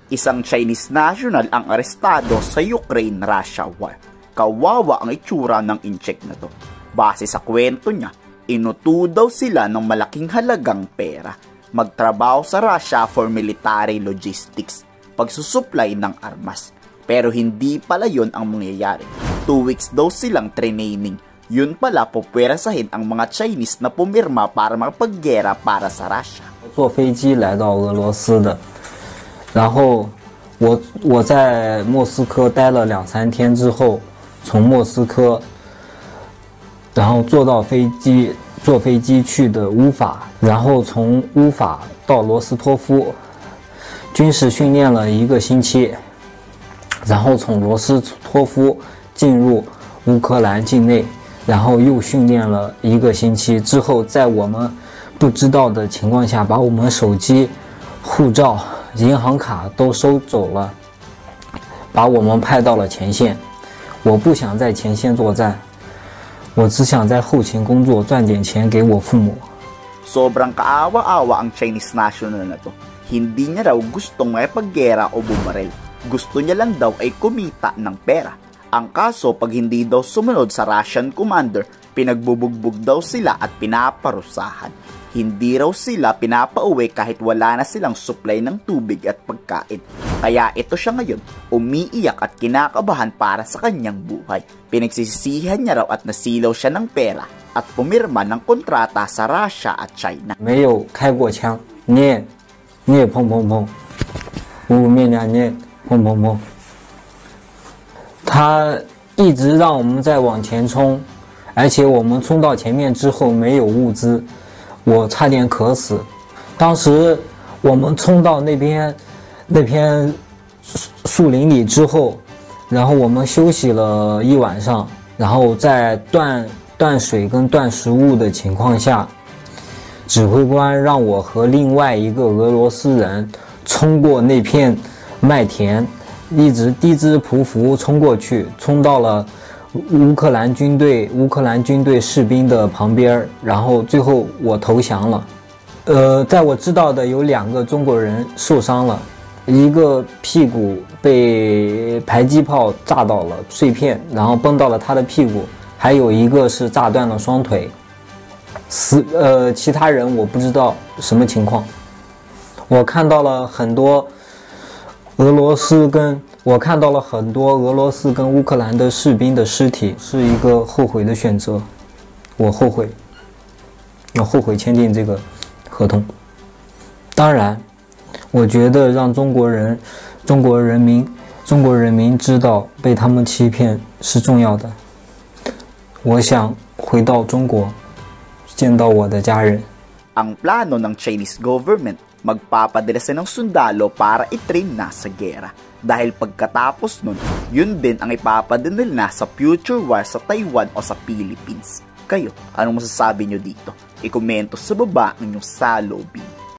Isang Chinese national ang arestado sa Ukraine-Russia war. Kawawa ang itsura ng incheck na to. Base sa kwento niya, inuto daw sila ng malaking halagang pera. Magtrabaho sa Russia for military logistics, pagsusupply ng armas. Pero hindi pala yun ang mangyayari. 2 weeks daw silang training. Yun pala pupwerasahin ang mga Chinese na pumirma para mapaggera para sa Russia. 坐飞机来到俄罗斯的，然后我在莫斯科待了2-3天之后，从莫斯科，然后坐飞机去的乌法，然后从乌法到罗斯托夫，军事训练了1个星期，然后从罗斯托夫进入乌克兰境内，然后又训练了1个星期之后，在我们不知道的情况下，把我们手机、护照、银行卡都收走了，把我们派到了前线。我不想在前线作战，我只想在后勤工作赚点钱给我父母。 Sobrang kaawa-awa ang Chinese national na to. Hindi niya raw gustong makipaggera o bumaril. Gusto niya lang daw ay kumita ng pera. Ang kaso, pag hindi daw sumunod sa Russian commander, pinagbubugbog daw sila at pinaparusahan. Hindi raw sila pinapauwi kahit wala na silang supply ng tubig at pagkain. Kaya ito siya ngayon, umiiyak at kinakabahan para sa kanyang buhay. Pinagsisisihan niya raw at nasilaw siya ng pera at pumirma ng kontrata sa Russia at China. 没有开过枪，念砰砰砰，五面两念砰砰砰。他一直让我们在往前冲，而且我们冲到前面之后没有物资。 我差点渴死，当时我们冲到那片树林里之后，然后我们休息了1晚上，然后在断水跟断食物的情况下，指挥官让我和另外一个俄罗斯人冲过那片麦田，一直低姿匍匐冲过去，冲到了 乌克兰军队士兵的旁边，然后最后我投降了。在我知道的有2个中国人受伤了，一个屁股被迫击炮炸到了碎片，然后崩到了他的屁股，还有一个是炸断了双腿。其他人我不知道什么情况。我看到了很多俄罗斯跟乌克兰的士兵的尸体，是一个后悔的选择。我后悔签订这个合同。当然，我觉得让中国人民知道被他们欺骗是重要的。我想回到中国，见到我的家人。 Ang plano ng Chinese government, magpapadala sila ng sundalo para itrain na sa gera. Dahil pagkatapos nun, yun din ang ipapadala na sa future war sa Taiwan o sa Philippines. Kayo, anong masasabi nyo dito? I-komento sa baba ang inyong salobin.